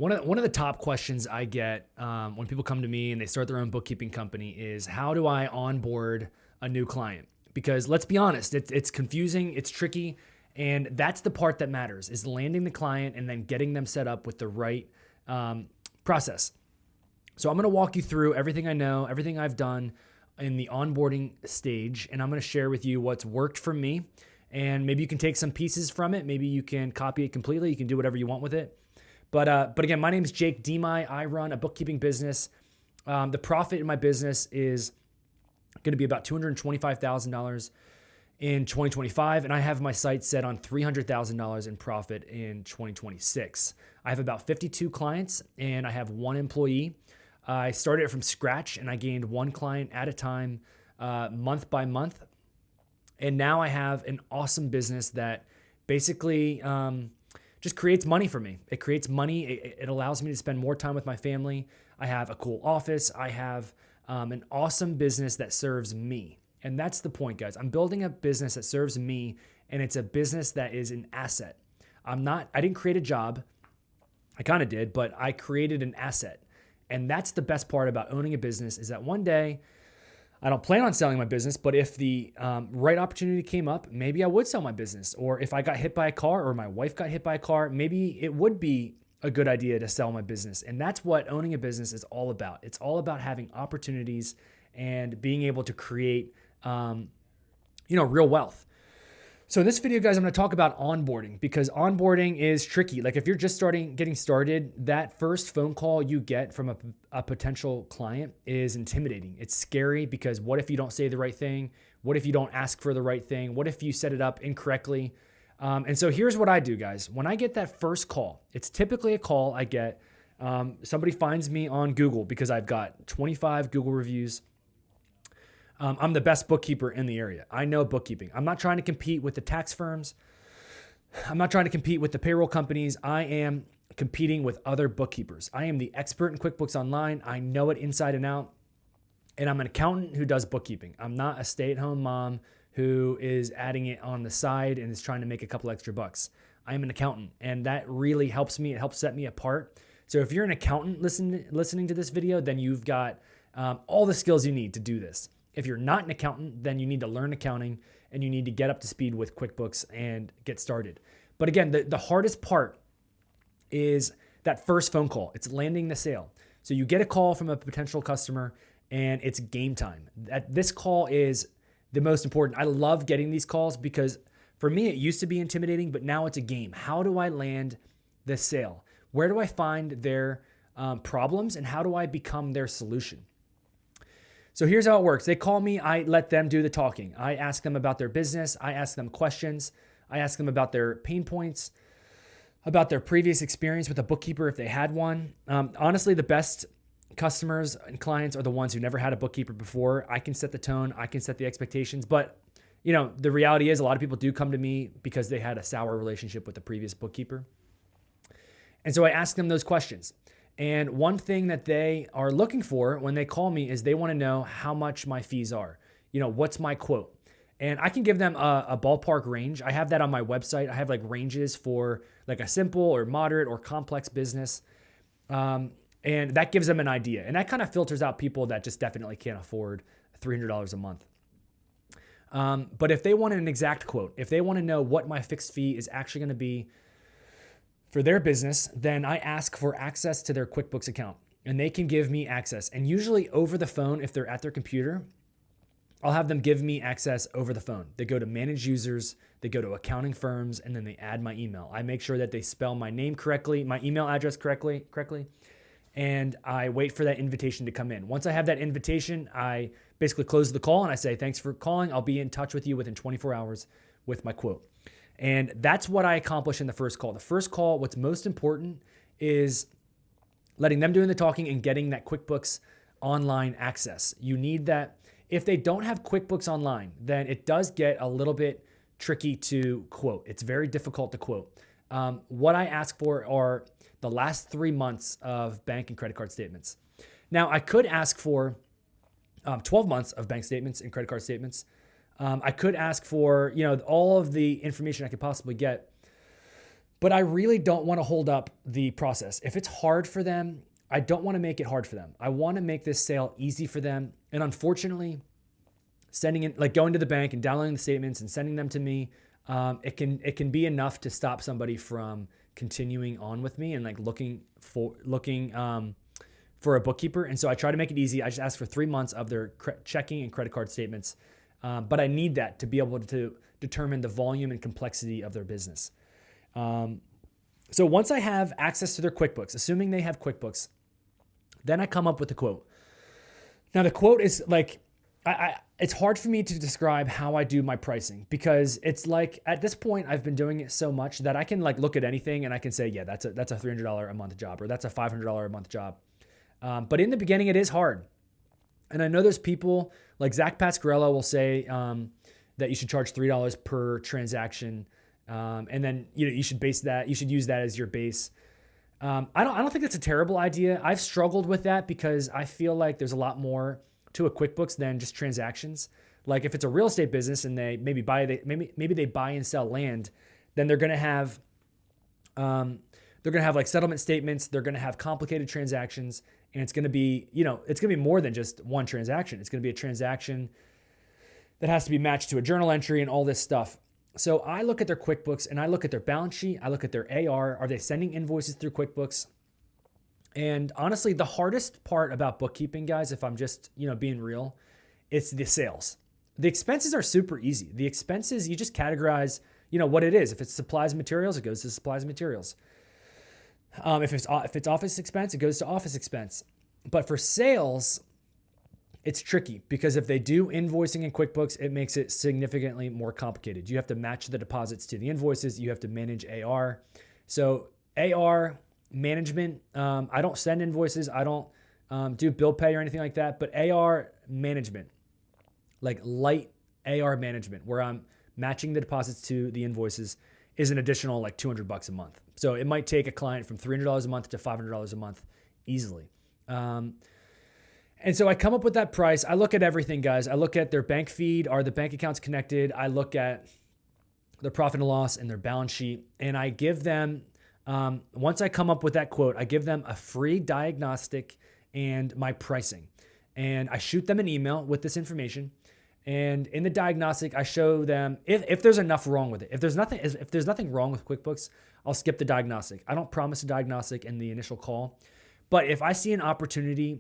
One of the top questions I get when people come to me and they start their own bookkeeping company is, how do I onboard a new client? Because let's be honest, it's confusing, it's tricky, and that's the part that matters, is landing the client and then getting them set up with the right process. So I'm going to walk you through everything I know, everything I've done in the onboarding stage, and I'm going to share with you what's worked for me. And maybe you can take some pieces from it. Maybe you can copy it completely. You can do whatever you want with it. But again, my name is Jake Demai. I run a bookkeeping business. The profit in my business is going to be about $225,000 in 2025, and I have my sights set on $300,000 in profit in 2026. I have about 52 clients, and I have one employee. I started it from scratch, and I gained one client at a time, month by month. And now I have an awesome business that basically just creates money for me. It creates money. It allows me to spend more time with my family. I have a cool office. I have an awesome business that serves me. And that's the point, guys. I'm building a business that serves me, and it's a business that is an asset. I didn't create a job. I kind of did, but I created an asset. And that's the best part about owning a business, is that one day, I don't plan on selling my business, but if the right opportunity came up, maybe I would sell my business. Or if I got hit by a car, or my wife got hit by a car, maybe it would be a good idea to sell my business. And that's what owning a business is all about. It's all about having opportunities and being able to create real wealth. So in this video, guys, I'm going to talk about onboarding, because onboarding is tricky. Like if you're just getting started, that first phone call you get from a potential client is intimidating. It's scary, because what if you don't say the right thing? What if you don't ask for the right thing? What if you set it up incorrectly? And so here's what I do, guys. When I get that first call, it's typically a call I get. Somebody finds me on Google because I've got 25 Google reviews. I'm the best bookkeeper in the area. I know bookkeeping. I'm not trying to compete with the tax firms. I'm not trying to compete with the payroll companies. I am competing with other bookkeepers. I am the expert in QuickBooks Online. I know it inside and out. And I'm an accountant who does bookkeeping. I'm not a stay-at-home mom who is adding it on the side and is trying to make a couple extra bucks. I am an accountant, and that really helps me. It helps set me apart. So if you're an accountant listening to this video, then you've got all the skills you need to do this. If you're not an accountant, then you need to learn accounting, and you need to get up to speed with QuickBooks and get started. But again, the hardest part is that first phone call. It's landing the sale. So you get a call from a potential customer, and it's game time. This call is the most important. I love getting these calls, because for me, it used to be intimidating, but now it's a game. How do I land this sale? Where do I find their problems, and how do I become their solution? So here's how it works. They call me. I let them do the talking. I ask them about their business. I ask them questions. I ask them about their pain points, about their previous experience with a bookkeeper if they had one. Honestly, the best customers and clients are the ones who never had a bookkeeper before. I can set the tone. I can set the expectations. But the reality is, a lot of people do come to me because they had a sour relationship with the previous bookkeeper. And so I ask them those questions. And one thing that they are looking for when they call me is they want to know how much my fees are. What's my quote? And I can give them a ballpark range. I have that on my website. I have like ranges for like a simple or moderate or complex business. And that gives them an idea. And that kind of filters out people that just definitely can't afford $300 a month. But if they want an exact quote, if they want to know what my fixed fee is actually going to be for their business, then I ask for access to their QuickBooks account, and they can give me access. And usually over the phone, if they're at their computer, I'll have them give me access over the phone. They go to manage users, they go to accounting firms, and then they add my email. I make sure that they spell my name correctly, my email address correctly, and I wait for that invitation to come in. Once I have that invitation, I basically close the call and I say, thanks for calling. I'll be in touch with you within 24 hours with my quote. And that's what I accomplish in the first call. The first call, what's most important is letting them doing the talking and getting that QuickBooks Online access. You need that. If they don't have QuickBooks Online, then it does get a little bit tricky to quote. It's very difficult to quote. What I ask for are the last 3 months of bank and credit card statements. Now, I could ask for 12 months of bank statements and credit card statements. I could ask for, all of the information I could possibly get. But I really don't want to hold up the process. If it's hard for them, I don't want to make it hard for them. I want to make this sale easy for them. And unfortunately, sending it, like going to the bank and downloading the statements and sending them to me, it can be enough to stop somebody from continuing on with me and like looking for a bookkeeper. And so I try to make it easy. I just ask for 3 months of their checking and credit card statements. But I need that to be able to determine the volume and complexity of their business. So once I have access to their QuickBooks, assuming they have QuickBooks, then I come up with the quote. Now the quote is like, it's hard for me to describe how I do my pricing because it's like at this point I've been doing it so much that I can like look at anything and I can say, yeah, that's a $300 a month job or that's a $500 a month job. But in the beginning it is hard. And I know there's people like Zach Pasquarello will say that you should charge $3 per transaction. And then you should use that as your base. I don't think that's a terrible idea. I've struggled with that because I feel like there's a lot more to a QuickBooks than just transactions. Like if it's a real estate business and they maybe they buy and sell land, then they're going to have like settlement statements. They're going to have complicated transactions, and it's going to be more than just one transaction. It's going to be a transaction that has to be matched to a journal entry and all this stuff. So I look at their QuickBooks and I look at their balance sheet. I look at their AR. Are they sending invoices through QuickBooks? And honestly, the hardest part about bookkeeping, guys, if I'm just, being real, it's the sales. The expenses are super easy. The expenses, you just categorize, what it is. If it's supplies and materials, it goes to supplies and materials. If it's office expense, it goes to office expense. But for sales, it's tricky because if they do invoicing in QuickBooks, it makes it significantly more complicated. You have to match the deposits to the invoices. You have to manage AR. So AR management, I don't send invoices. I don't do bill pay or anything like that. But AR management, like light AR management, where I'm matching the deposits to the invoices, is an additional like $200 a month. So it might take a client from $300 a month to $500 a month easily. And so I come up with that price. I look at everything, guys. I look at their bank feed. Are the bank accounts connected? I look at their profit and loss and their balance sheet. And I give them, once I come up with that quote, I give them a free diagnostic and my pricing. And I shoot them an email with this information. And in the diagnostic, I show them if there's enough wrong with it. If there's nothing wrong with QuickBooks, I'll skip the diagnostic. I don't promise a diagnostic in the initial call. But if I see an opportunity,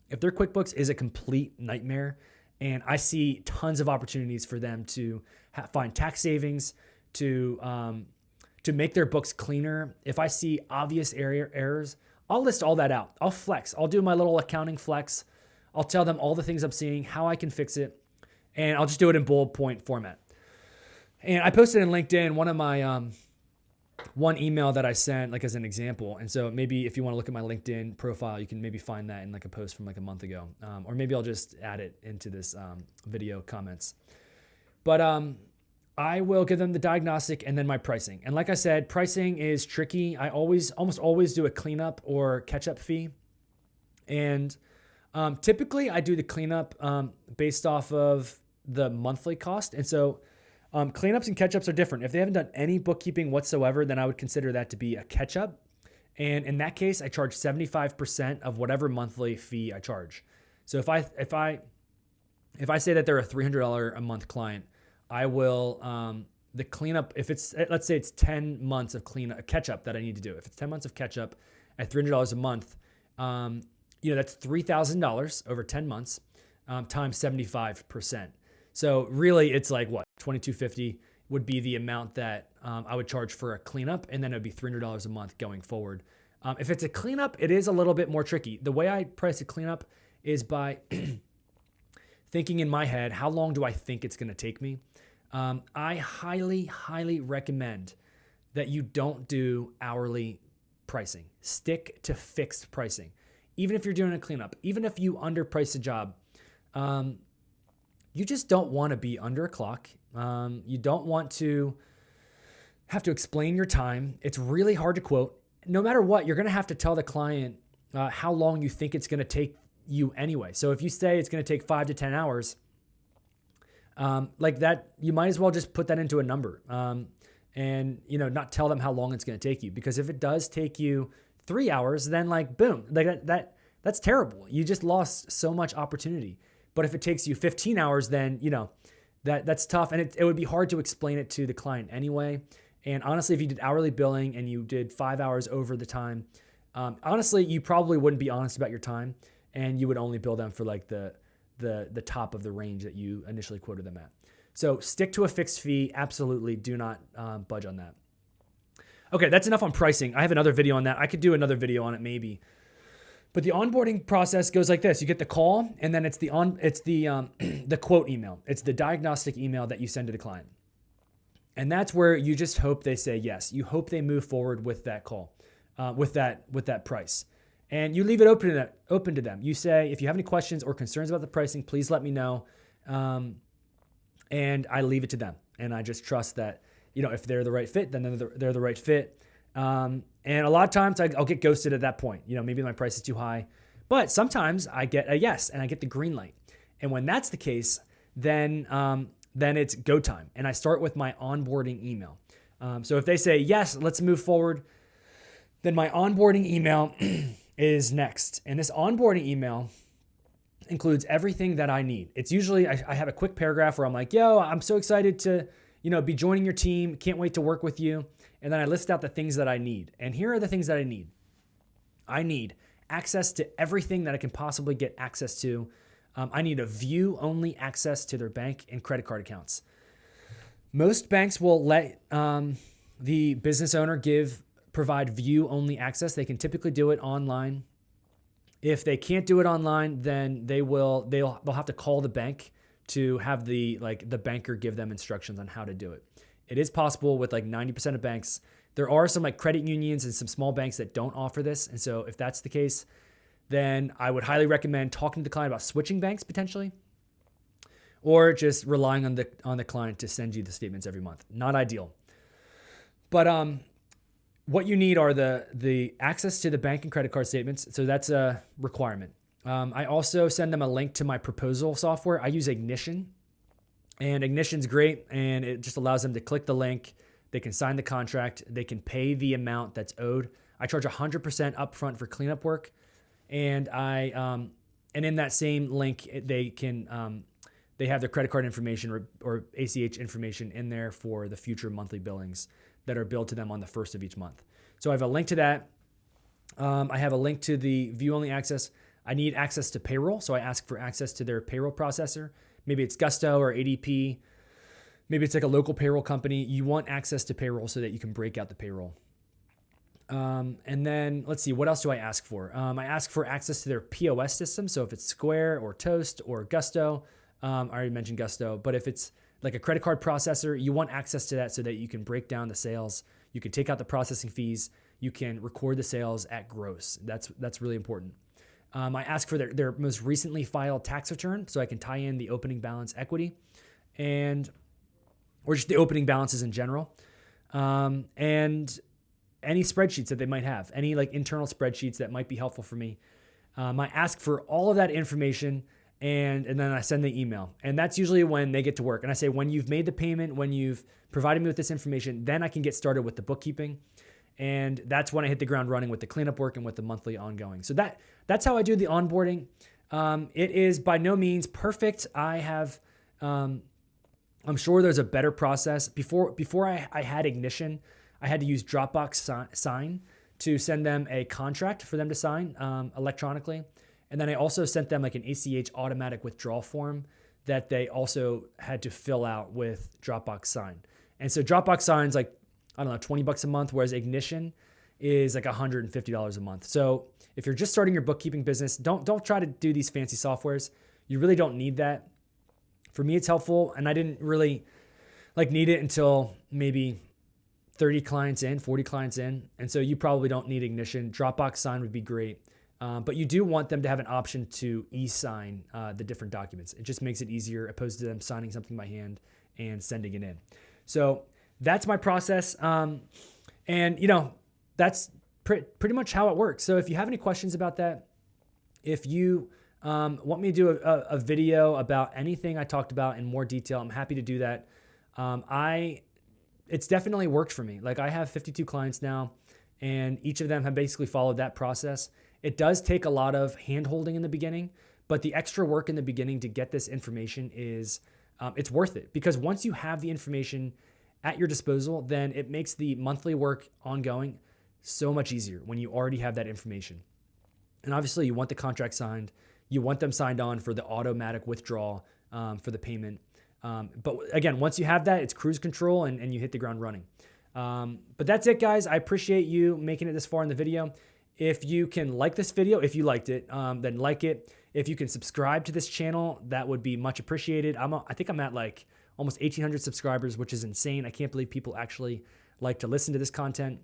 if their QuickBooks is a complete nightmare and I see tons of opportunities for them to find tax savings, to make their books cleaner, if I see obvious errors, I'll list all that out. I'll flex. I'll do my little accounting flex. I'll tell them all the things I'm seeing, how I can fix it, and I'll just do it in bullet point format. And I posted in LinkedIn one of my one email that I sent like as an example. And so maybe if you want to look at my LinkedIn profile, you can maybe find that in like a post from like a month ago. Or maybe I'll just add it into this video comments. But I will give them the diagnostic and then my pricing. And like I said, pricing is tricky. I almost always do a cleanup or catch-up fee. And typically I do the cleanup based off of the monthly cost. And so cleanups and catch-ups are different. If they haven't done any bookkeeping whatsoever, then I would consider that to be a catch-up. And in that case, I charge 75% of whatever monthly fee I charge. So if I say that they're a $300 a month client, I will the cleanup. If it's, let's say it's 10 months of catch-up that I need to do. If it's 10 months of catch-up at $300 a month, that's $3,000 over 10 months times 75%. So really, it's like what, $2,250 would be the amount that I would charge for a cleanup, and then it would be $300 a month going forward. If it's a cleanup, it is a little bit more tricky. The way I price a cleanup is by thinking in my head, how long do I think it's going to take me? I highly, highly recommend that you don't do hourly pricing. Stick to fixed pricing. Even if you're doing a cleanup, even if you underprice a job, you just don't want to be under a clock. You don't want to have to explain your time. It's really hard to quote. No matter what, you're going to have to tell the client how long you think it's going to take you anyway. So if you say it's going to take 5 to 10 hours, like that, you might as well just put that into a number. and, not tell them how long it's going to take you. Because if it does take you 3 hours, then like, boom, like that's terrible. You just lost so much opportunity. But if it takes you 15 hours, then, that's tough. And it would be hard to explain it to the client anyway. And honestly, if you did hourly billing and you did 5 hours over the time, honestly, you probably wouldn't be honest about your time, and you would only bill them for like the top of the range that you initially quoted them at. So stick to a fixed fee. Absolutely do not budge on that. Okay, that's enough on pricing. I have another video on that. I could do another video on it maybe. But the onboarding process goes like this. You get the call, and then it's the the quote email. It's the diagnostic email that you send to the client. And that's where you just hope they say yes. You hope they move forward with that call, with that price. And you leave it open to them. You say, if you have any questions or concerns about the pricing, please let me know. And I leave it to them. And I just trust that, if they're the right fit, then they're the right fit. And a lot of times I'll get ghosted at that point. Maybe my price is too high. But sometimes I get a yes and I get the green light. And when that's the case, then it's go time. And I start with my onboarding email. So if they say, yes, let's move forward, then my onboarding email is next. And this onboarding email includes everything that I need. It's usually, I have a quick paragraph where I'm like, yo, I'm so excited to, be joining your team. Can't wait to work with you. And then I list out the things that I need. And here are the things that I need. I need access to everything that I can possibly get access to. I need a view-only access to their bank and credit card accounts. Most banks will let the business owner provide view-only access. They can typically do it online. If they can't do it online, then they'll have to call the bank to have the banker give them instructions on how to do it. It is possible with like 90% of banks. There are some like credit unions and some small banks that don't offer this. And so if that's the case, then I would highly recommend talking to the client about switching banks potentially, or just relying on the client to send you the statements every month. Not ideal. But what you need are the access to the bank and credit card statements. So that's a requirement. I also send them a link to my proposal software. I use Ignition. And Ignition's great, and it just allows them to click the link. They can sign the contract. They can pay the amount that's owed. I charge 100% upfront for cleanup work, and and in that same link, they have their credit card information or ACH information in there for the future monthly billings that are billed to them on the first of each month. So I have a link to that. I have a link to the view-only access. I need access to payroll, so I ask for access to their payroll processor. Maybe it's Gusto or ADP. Maybe it's like a local payroll company. You want access to payroll so that you can break out the payroll. And then let's see, what else do I ask for? I ask for access to their POS system. So if it's Square or Toast or Gusto, I already mentioned Gusto, but if it's like a credit card processor, you want access to that so that you can break down the sales. You can take out the processing fees. You can record the sales at gross. That's really important. I ask for their most recently filed tax return so I can tie in the opening balance equity or just the opening balances in general. And any spreadsheets that they might have, any like internal spreadsheets that might be helpful for me. I ask for all of that information and then I send the email. And that's usually when they get to work. And I say, when you've made the payment, when you've provided me with this information, then I can get started with the bookkeeping. And that's when I hit the ground running with the cleanup work and with the monthly ongoing. So that's how I do the onboarding. It is by no means perfect. I'm sure there's a better process. Before I had Ignition, I had to use Dropbox Sign to send them a contract for them to sign electronically. And then I also sent them like an ACH automatic withdrawal form that they also had to fill out with Dropbox Sign. And so Dropbox Sign's like, I don't know, $20 a month, whereas Ignition is like $150 a month. So if you're just starting your bookkeeping business, don't try to do these fancy softwares. You really don't need that. For me, it's helpful, and I didn't really need it until maybe 30 clients in, 40 clients in. And so you probably don't need Ignition. Dropbox Sign would be great. But you do want them to have an option to e-sign the different documents. It just makes it easier opposed to them signing something by hand and sending it in. So that's my process. And that's pretty much how it works. So if you have any questions about that, if you want me to do a video about anything I talked about in more detail, I'm happy to do that. I it's definitely worked for me. Like I have 52 clients now, and each of them have basically followed that process. It does take a lot of hand holding in the beginning, but the extra work in the beginning to get this information is it's worth it, because once you have the information at your disposal, then it makes the monthly work ongoing so much easier when you already have that information. And obviously you want the contract signed, you want them signed on for the automatic withdrawal for the payment. But again, once you have that, it's cruise control and you hit the ground running. But that's it, guys. I appreciate you making it this far in the video. If you can like this video, if you liked it, then like it. If you can subscribe to this channel, that would be much appreciated. I think I'm at like almost 1,800 subscribers, which is insane. I can't believe people actually like to listen to this content.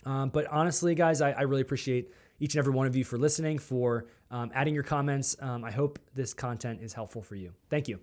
But honestly, guys, I really appreciate each and every one of you for listening, for adding your comments. I hope this content is helpful for you. Thank you.